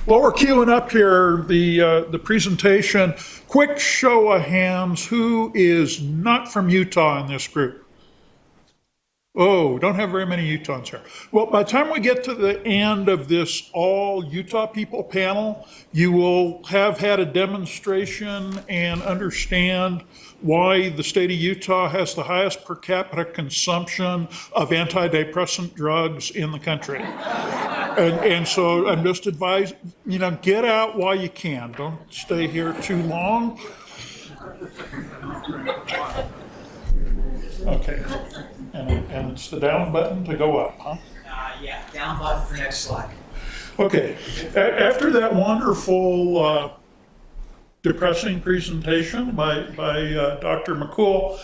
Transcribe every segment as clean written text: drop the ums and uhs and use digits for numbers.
While we're queuing up here, the presentation, quick show of hands, who is not from Utah in this group? Oh, don't have very many Utahns here. Well, by the time we get to the end of this all Utah people panel, you will have had a demonstration and understand why the state of Utah has the highest per capita consumption of antidepressant drugs in the country. And so I'm just advising, get out while you can. Don't stay here too long. Okay. And it's the down button to go up, huh? Yeah, down button for next slide. Okay. After that wonderful, depressing presentation by Dr. McCool,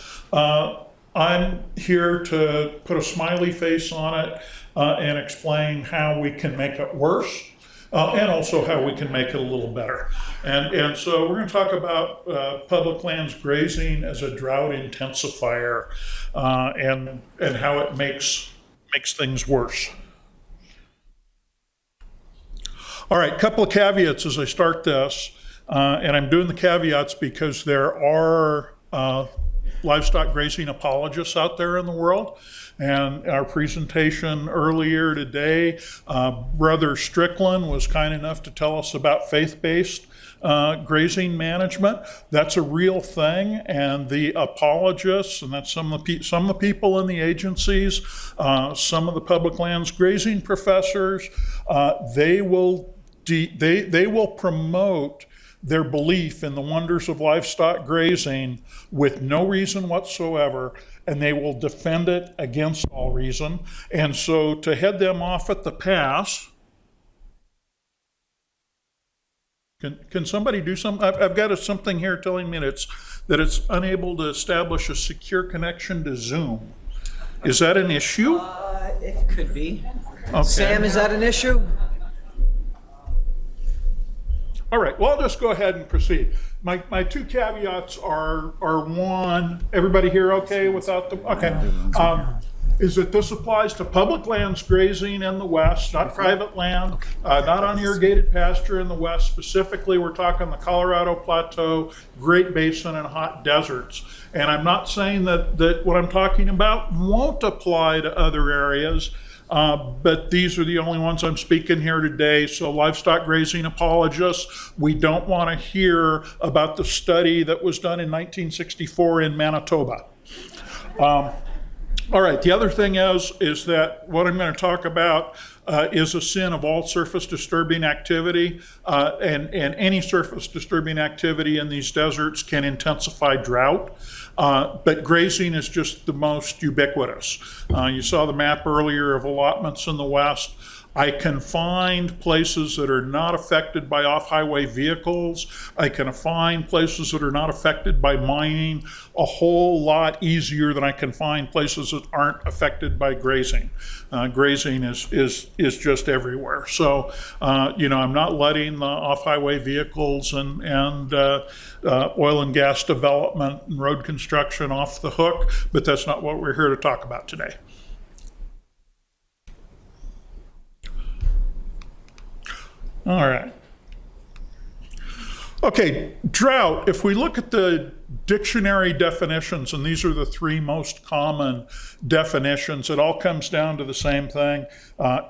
I'm here to put a smiley face on it and explain how we can make it worse. And also how we can make it a little better. And so we're going to talk about public lands grazing as a drought intensifier and how it makes things worse. All right, couple of caveats as I start this. And I'm doing the caveats because there are livestock grazing apologists out there in the world. And our presentation earlier today, Brother Strickland was kind enough to tell us about faith-based grazing management. That's a real thing, and the apologists, and that's some of the people in the agencies, some of the public lands grazing professors, they will promote their belief in the wonders of livestock grazing with no reason whatsoever, and they will defend it against all reason. And so to head them off at the pass, can somebody do something? I've got something here telling me that it's unable to establish a secure connection to Zoom. Is that an issue? It could be. Okay. Sam, is that an issue? All right, well, I'll just go ahead and proceed. My two caveats are one, everybody here okay without the, okay. Is that this applies to public lands grazing in the west, not private land, not on irrigated pasture in the west. Specifically, we're talking the Colorado Plateau, Great Basin, and hot deserts. And I'm not saying that what I'm talking about won't apply to other areas, but these are the only ones I'm speaking here today. So livestock grazing apologists, we don't want to hear about the study that was done in 1964 in Manitoba. All right, the other thing is that what I'm going to talk about is a sin of all surface disturbing activity, and any surface disturbing activity in these deserts can intensify drought. But grazing is just the most ubiquitous. You saw the map earlier of allotments in the west. I can find places that are not affected by off-highway vehicles. I can find places that are not affected by mining a whole lot easier than I can find places that aren't affected by grazing. Grazing is just everywhere. So, I'm not letting the off-highway vehicles and oil and gas development and road construction off the hook, but that's not what we're here to talk about today. All right. Okay, drought. If we look at the dictionary definitions, and these are the three most common definitions, it all comes down to the same thing.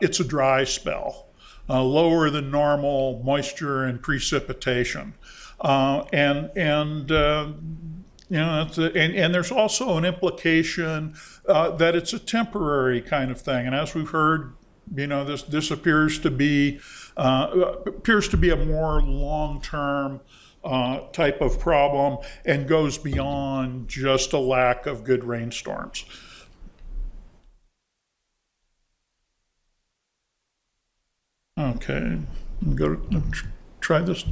It's a dry spell, lower than normal moisture and precipitation. And there's also an implication that it's a temporary kind of thing. And as we've heard, this appears to be a more long-term type of problem and goes beyond just a lack of good rainstorms. Okay, try this.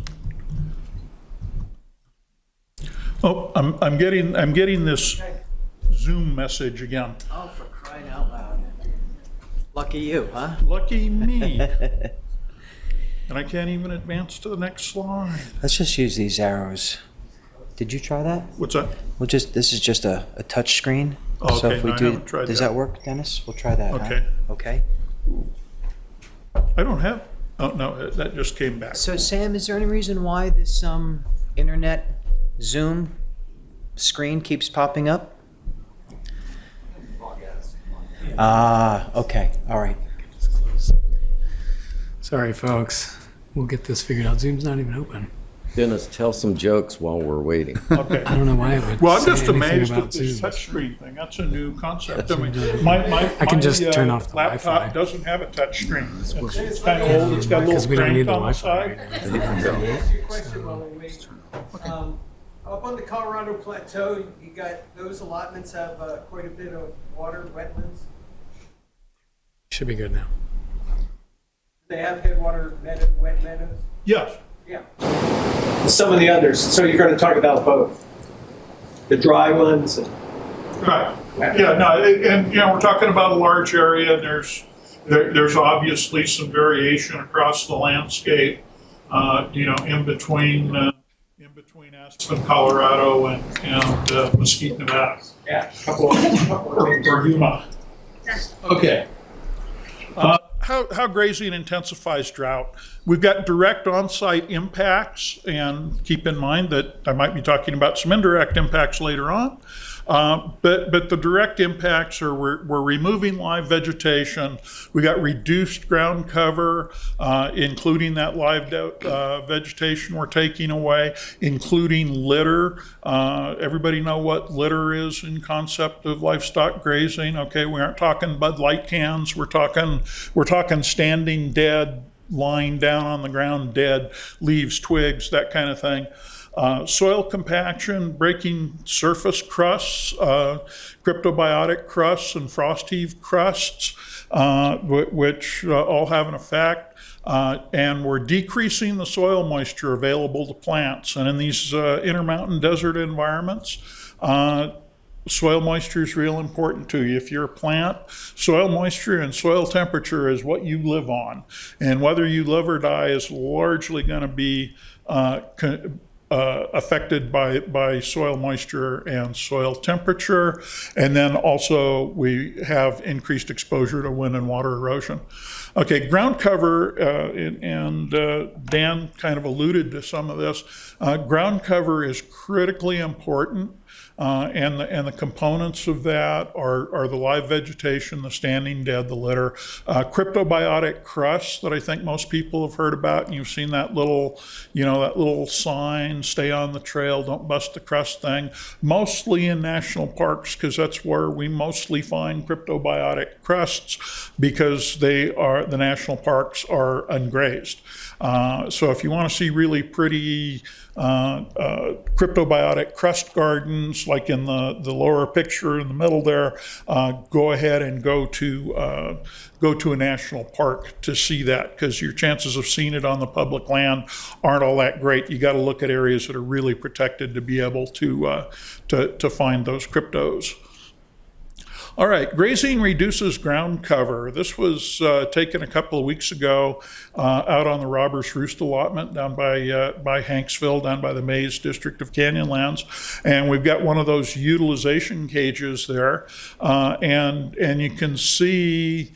Oh, I'm getting this Zoom message again. Oh, for crying out loud. Lucky you, huh? Lucky me. And I can't even advance to the next slide. Let's just use these arrows. Did you try that? What's that? This is just a touch screen. Oh, so okay, if we no, I do, haven't tried does that. that work, Dennis? We'll try that. Okay. Huh? Okay. I don't have, Oh, no, that just came back. So Sam, is there any reason why this internet Zoom screen keeps popping up? Ah, okay, all right. Sorry, folks. We'll get this figured out. Zoom's not even open. Dennis, tell some jokes while we're waiting. Okay. I don't know why it would. Well, I'm say just anything amazed about at this Zoom. touchscreen thing. That's a new concept. I mean, I can just turn off the laptop Wi-Fi. doesn't have a touch screen. It's kind of old. It's got a Because little we don't need crank the on the Wi-Fi. side. Ask you a question while we wait. Up on the Colorado Plateau, you got, those allotments have quite a bit of water, wetlands. Should be good now. They have headwater wet meadows. Yes. Yeah. Some of the others, so you're going to talk about both. The dry ones. Right. Yeah, no, and, we're talking about a large area, and there's obviously some variation across the landscape, in between Aspen, Colorado, and Mesquite, Nevada. Yeah. Or Yuma. Okay. How grazing intensifies drought. We've got direct on-site impacts, and keep in mind that I might be talking about some indirect impacts later on. But the direct impacts are we're removing live vegetation. We got reduced ground cover, including that live vegetation we're taking away, including litter. Everybody know what litter is in concept of livestock grazing? Okay, we aren't talking Bud Light cans. We're talking standing dead, lying down on the ground dead, leaves, twigs, that kind of thing. Soil compaction, breaking surface crusts, cryptobiotic crusts and frost heave crusts, which all have an effect. And we're decreasing the soil moisture available to plants. And in these intermountain desert environments, soil moisture is real important to you. If you're a plant, soil moisture and soil temperature is what you live on. And whether you live or die is largely going to be affected by soil moisture and soil temperature. And then also we have increased exposure to wind and water erosion. Okay, ground cover, and Dan kind of alluded to some of this. Ground cover is critically important. And the components of that are the live vegetation, the standing dead, the litter, cryptobiotic crusts that I think most people have heard about, and you've seen that little sign, stay on the trail, don't bust the crust thing, mostly in national parks, because that's where we mostly find cryptobiotic crusts, because the national parks are ungrazed. So if you want to see really pretty cryptobiotic crust gardens, like in the lower picture in the middle there, go ahead and go to a national park to see that, because your chances of seeing it on the public land aren't all that great. You got to look at areas that are really protected to be able to find those cryptos. All right, grazing reduces ground cover. This was taken a couple of weeks ago out on the Robbers Roost allotment down by Hanksville, down by the Mays district of Canyonlands. And we've got one of those utilization cages there. And you can see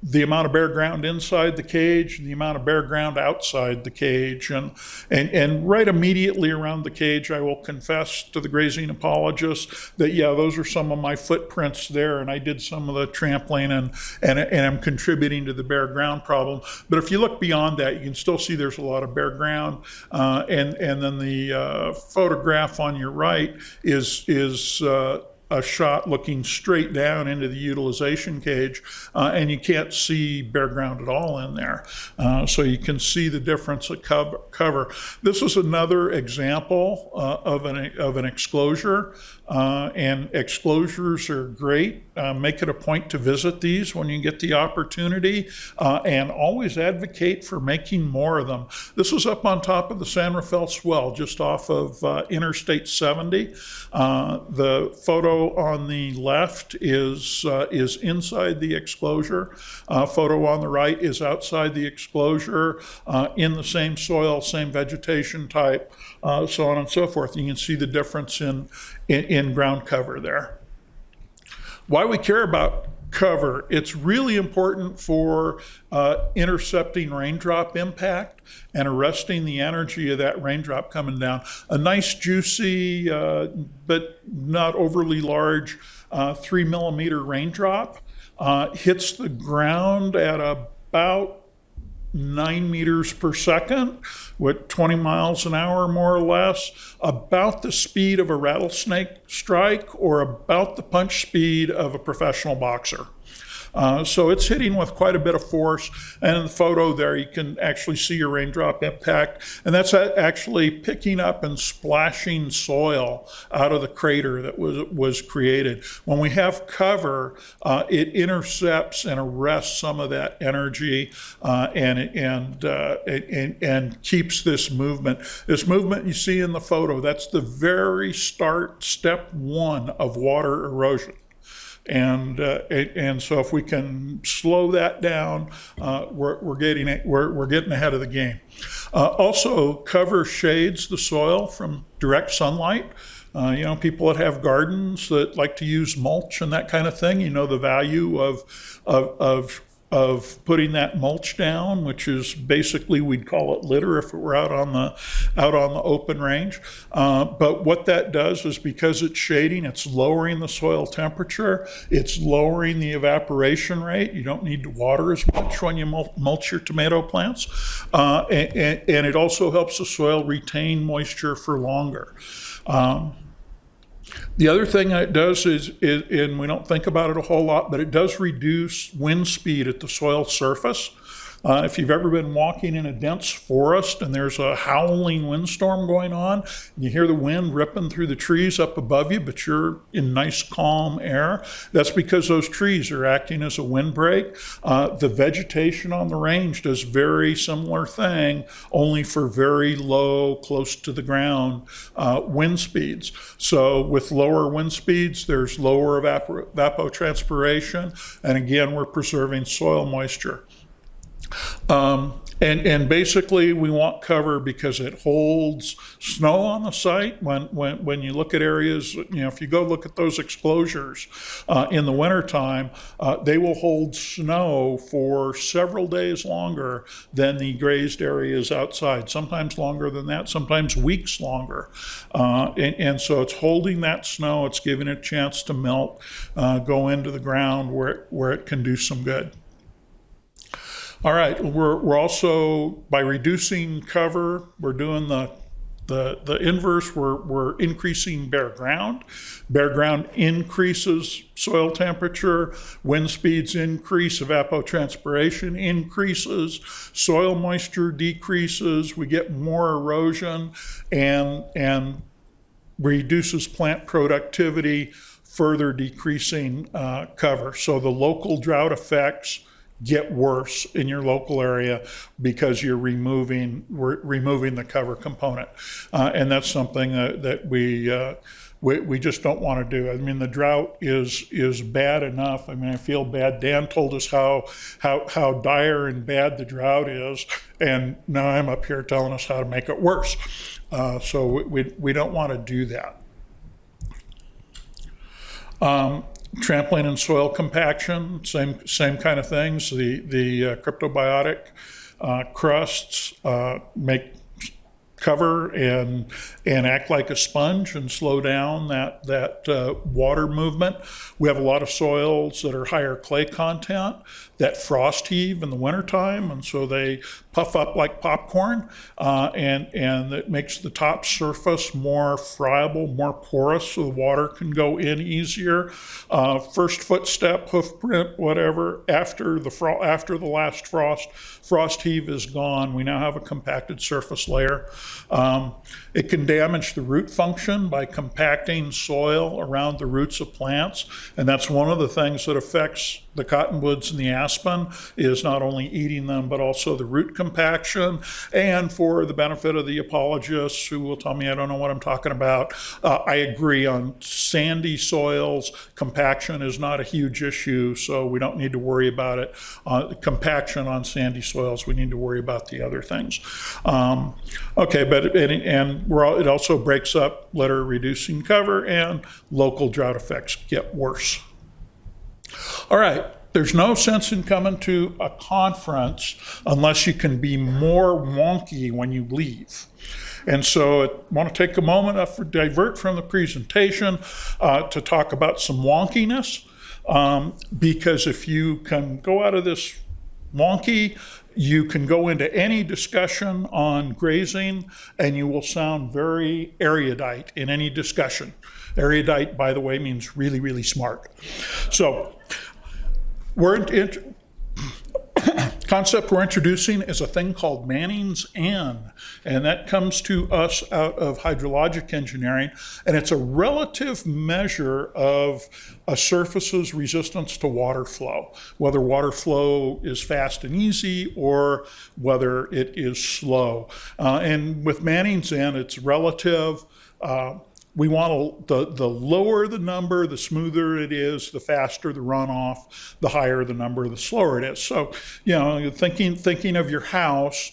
the amount of bare ground inside the cage, the amount of bare ground outside the cage. And right immediately around the cage, I will confess to the grazing apologists that, yeah, those are some of my footprints there, and I did some of the trampling and I'm contributing to the bare ground problem. But if you look beyond that, you can still see there's a lot of bare ground. And then the photograph on your right is a shot looking straight down into the utilization cage, and you can't see bare ground at all in there. So you can see the difference at cover. This is another example of an exclosure, and exclosures are great. Make it a point to visit these when you get the opportunity, and always advocate for making more of them. This is up on top of the San Rafael Swell, just off of Interstate 70. The photo on the left is inside the exclosure. Photo on the right is outside the exclosure, in the same soil, same vegetation type, so on and so forth. You can see the difference in ground cover there. Why we care about cover. It's really important for intercepting raindrop impact and arresting the energy of that raindrop coming down. A nice, juicy, but not overly large 3 millimeter raindrop hits the ground at about 9 meters per second, with 20 miles an hour more or less, about the speed of a rattlesnake strike or about the punch speed of a professional boxer. So it's hitting with quite a bit of force. And in the photo there, you can actually see your raindrop impact. And that's actually picking up and splashing soil out of the crater that was created. When we have cover, it intercepts and arrests some of that energy and keeps this movement. This movement you see in the photo, that's the very step one of water erosion. And so if we can slow that down, we're getting ahead of the game. Also, cover shades the soil from direct sunlight. People that have gardens that like to use mulch and that kind of thing, the value of putting that mulch down, which is basically, we'd call it litter if it were out on the open range. But what that does is, because it's shading, it's lowering the soil temperature, it's lowering the evaporation rate. You don't need to water as much when you mulch your tomato plants. And it also helps the soil retain moisture for longer. The other thing that it does is, and we don't think about it a whole lot, but it does reduce wind speed at the soil surface. If you've ever been walking in a dense forest and there's a howling windstorm going on, and you hear the wind ripping through the trees up above you, but you're in nice calm air, that's because those trees are acting as a windbreak. The vegetation on the range does very similar thing, only for very low, close to the ground wind speeds. So with lower wind speeds, there's lower evapotranspiration, and again, we're preserving soil moisture. And basically, we want cover because it holds snow on the site. When you look at areas, if you go look at those exposures in the wintertime, they will hold snow for several days longer than the grazed areas outside, sometimes longer than that, sometimes weeks longer. And so it's holding that snow, it's giving it a chance to melt, go into the ground where it can do some good. All right, we're also, by reducing cover, we're doing the inverse. We're increasing bare ground. Bare ground increases soil temperature, wind speeds increase, evapotranspiration increases, soil moisture decreases, we get more erosion, and reduces plant productivity, further decreasing cover. So the local drought effects get worse in your local area because you're removing the cover component, and that's something that we just don't want to do. I mean, the drought is bad enough. I mean, I feel bad. Dan told us how dire and bad the drought is, and now I'm up here telling us how to make it worse. So we don't want to do that. Trampling and soil compaction, same kind of things. The cryptobiotic crusts make cover and act like a sponge and slow down that water movement. We have a lot of soils that are higher clay content that frost heave in the wintertime, and so they puff up like popcorn, and it makes the top surface more friable, more porous, so the water can go in easier. First footstep, hoof print, whatever, after the last frost heave is gone, we now have a compacted surface layer. It can damage the root function by compacting soil around the roots of plants, and that's one of the things that affects the cottonwoods and the aspen, is not only eating them, but also the root compaction. And for the benefit of the apologists who will tell me I don't know what I'm talking about, I agree, on sandy soils, compaction is not a huge issue, so we don't need to worry about it. Compaction on sandy soils, we need to worry about the other things. Okay, but it also breaks up litter, reducing cover, and local drought effects get worse. All right. There's no sense in coming to a conference unless you can be more wonky when you leave. And so I want to take a moment divert from the presentation to talk about some wonkiness. Because if you can go out of this wonky, you can go into any discussion on grazing and you will sound very erudite in any discussion. Erudite, by the way, means really, really smart. So concept we're introducing is a thing called Manning's N, and that comes to us out of hydrologic engineering, and it's a relative measure of a surface's resistance to water flow, whether water flow is fast and easy or whether it is slow. And with Manning's N, it's relative. We want the lower the number, the smoother it is, the faster the runoff, the higher the number, the slower it is. So, thinking of your house,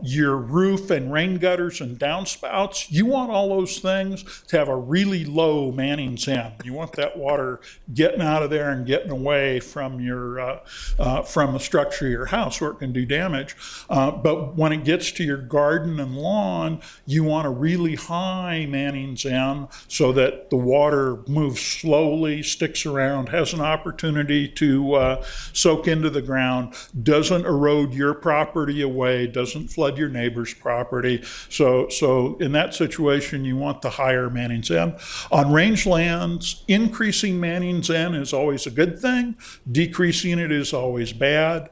your roof and rain gutters and downspouts, you want all those things to have a really low Manning's N. You want that water getting out of there and getting away from from the structure of your house where it can do damage. But when it gets to your garden and lawn, you want a really high Manning's N so that the water moves slowly, sticks around, has an opportunity to soak into the ground, doesn't erode your property away, doesn't flood your neighbor's property. So in that situation, you want the higher Manning's N. On rangelands, increasing Manning's N is always a good thing. Decreasing it is always bad.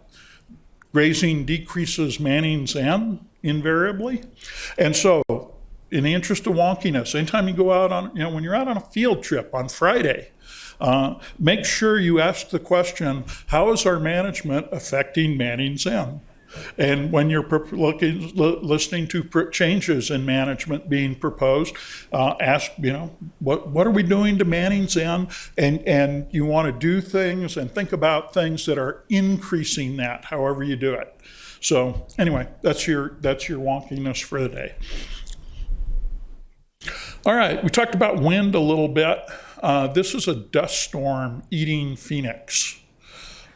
Grazing decreases Manning's N invariably. And so in the interest of wonkiness, anytime you go out on, when you're out on a field trip on Friday, make sure you ask the question, how is our management affecting Manning's N? And when you're listening to changes in management being proposed, ask, what are we doing to Manning's N? And you want to do things and think about things that are increasing that, however you do it. So anyway, that's your wonkiness for the day. All right, we talked about wind a little bit. This is a dust storm eating Phoenix.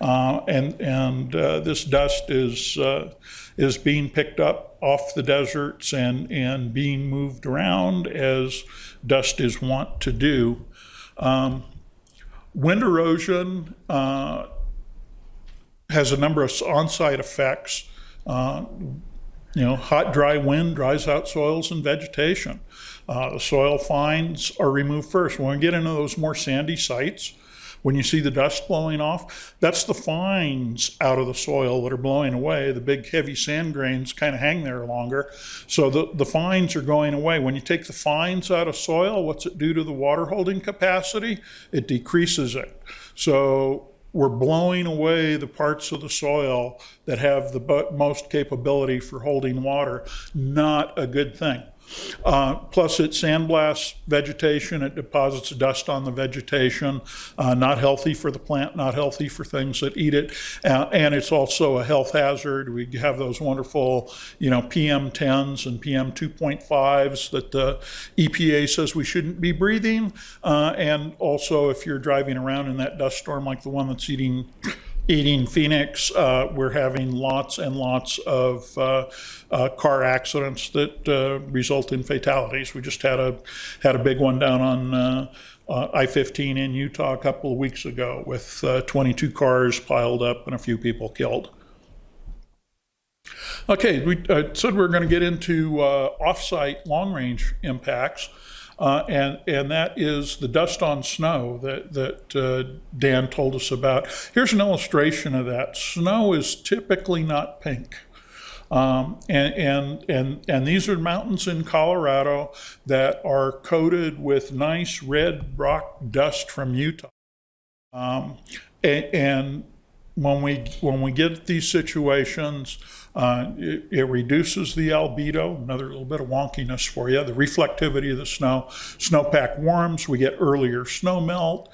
And this dust is being picked up off the deserts and being moved around as dust is wont to do. Wind erosion has a number of on-site effects. Hot, dry wind dries out soils and vegetation. The soil fines are removed first. When we get into those more sandy sites, when you see the dust blowing off, that's the fines out of the soil that are blowing away. The big heavy sand grains kind of hang there longer. So the fines are going away. When you take the fines out of soil, what's it do to the water holding capacity? It decreases it. So we're blowing away the parts of the soil that have the most capability for holding water. Not a good thing. Plus it sandblasts vegetation, it deposits dust on the vegetation, not healthy for the plant, not healthy for things that eat it, and it's also a health hazard. We have those wonderful, PM10s and PM2.5s that the EPA says we shouldn't be breathing, and also if you're driving around in that dust storm like the one that's eating Phoenix, we're having lots and lots of car accidents that result in fatalities. We just had a big one down on I-15 in Utah a couple of weeks ago with 22 cars piled up and a few people killed. Okay, we said we were going to get into off-site long-range impacts. And that is the dust on snow that Dan told us about. Here's an illustration of that. Snow is typically not pink. And these are mountains in Colorado that are coated with nice red rock dust from Utah. And when we get these situations, it reduces the albedo, another little bit of wonkiness for you, the reflectivity of the snow. Snowpack warms, we get earlier snow melt,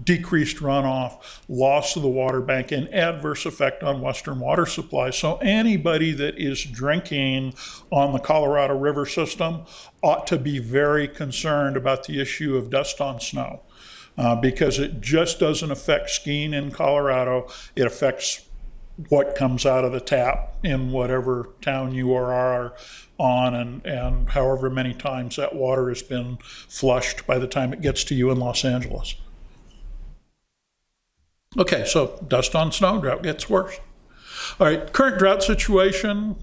decreased runoff, loss of the water bank, and adverse effect on western water supply. So anybody that is drinking on the Colorado River system ought to be very concerned about the issue of dust on snow. because it just doesn't affect skiing in Colorado. It affects what comes out of the tap in whatever town you are on, and however many times that water has been flushed by the time it gets to you in Los Angeles. Okay, so dust on snow, drought gets worse. All right, current drought situation.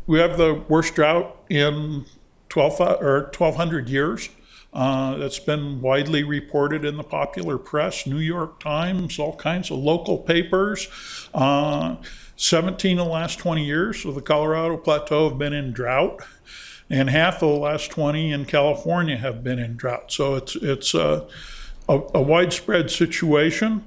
We have the worst drought in 1,200 years. That's been widely reported in the popular press, New York Times, all kinds of local papers. 17 of the last 20 years of the Colorado Plateau have been in drought, and half of the last 20 in California have been in drought. So it's a widespread situation.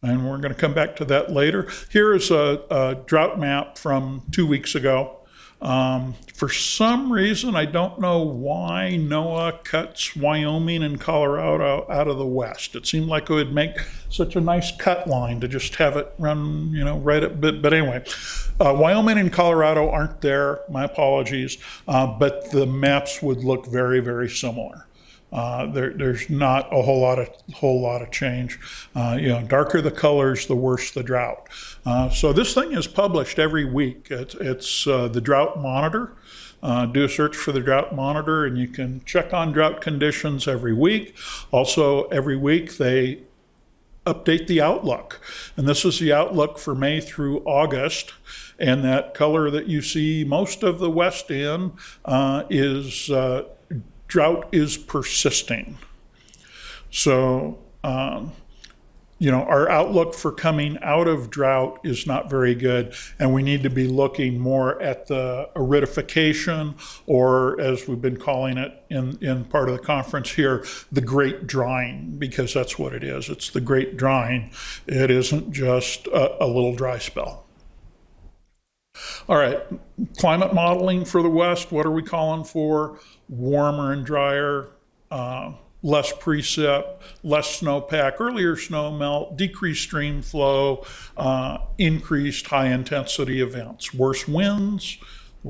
And we're going to come back to that later. Here is a drought map from 2 weeks ago. For some reason, I don't know why NOAA cuts Wyoming and Colorado out of the West. It seemed like it would make such a nice cut line to just have it run, right at, but anyway, Wyoming and Colorado aren't there, my apologies, but the maps would look very, very similar. There's not a whole lot of change. Darker the colors, the worse the drought. So this thing is published every week. It's the Drought Monitor. Do a search for the Drought Monitor, and you can check on drought conditions every week. Also, every week they update the outlook, and this is the outlook for May through August. And that color that you see most of the West in is drought is persisting. So, our outlook for coming out of drought is not very good, and we need to be looking more at the aridification, or as we've been calling it in part of the conference here, the great drying, because that's what it is. It's the great drying. It isn't just a little dry spell. All right, climate modeling for the West, what are we calling for? Warmer and drier, less precip, less snowpack, earlier snow melt, decreased stream flow, increased high intensity events, worse winds,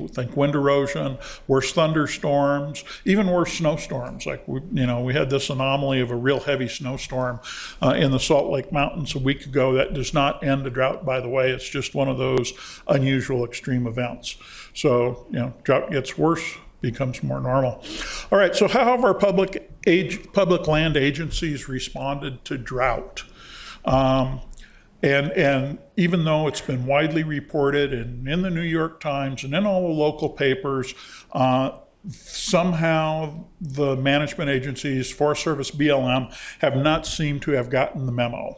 think wind erosion, worse thunderstorms, even worse snowstorms. Like we had this anomaly of a real heavy snowstorm in the Salt Lake Mountains a week ago. That does not end a drought, by the way. It's just one of those unusual extreme events. So, drought gets worse, becomes more normal. All right, so how have our public land agencies responded to drought? And even though it's been widely reported and in the New York Times and in all the local papers, somehow the management agencies, Forest Service, BLM, have not seemed to have gotten the memo.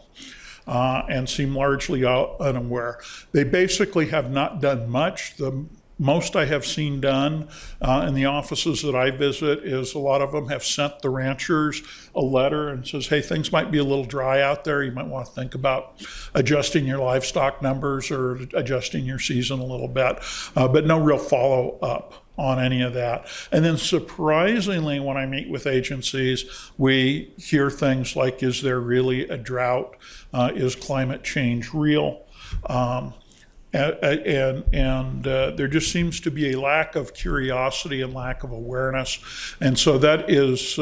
And seem largely unaware. They basically have not done much. The most I have seen done in the offices that I visit is a lot of them have sent the ranchers a letter and says, hey, things might be a little dry out there. You might want to think about adjusting your livestock numbers or adjusting your season a little bit, but no real follow up on any of that. And then surprisingly, when I meet with agencies, we hear things like, is there really a drought? Is climate change real? And there just seems to be a lack of curiosity and lack of awareness. And so that is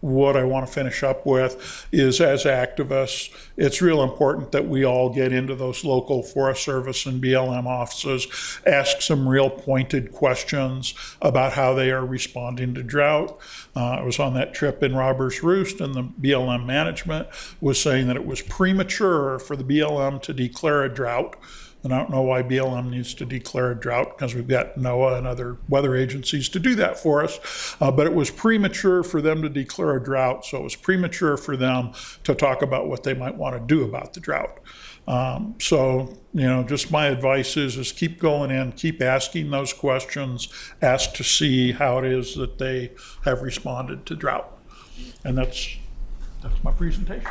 what I want to finish up with is, as activists, it's real important that we all get into those local Forest Service and BLM offices, ask some real pointed questions about how they are responding to drought. I was on that trip in Robbers Roost, and the BLM management was saying that it was premature for the BLM to declare a drought. And I don't know why BLM needs to declare a drought, because we've got NOAA and other weather agencies to do that for us. But it was premature for them to declare a drought, so it was premature for them to talk about what they might want to do about the drought. So, just my advice is keep going in, keep asking those questions, ask to see how it is that they have responded to drought. And that's my presentation.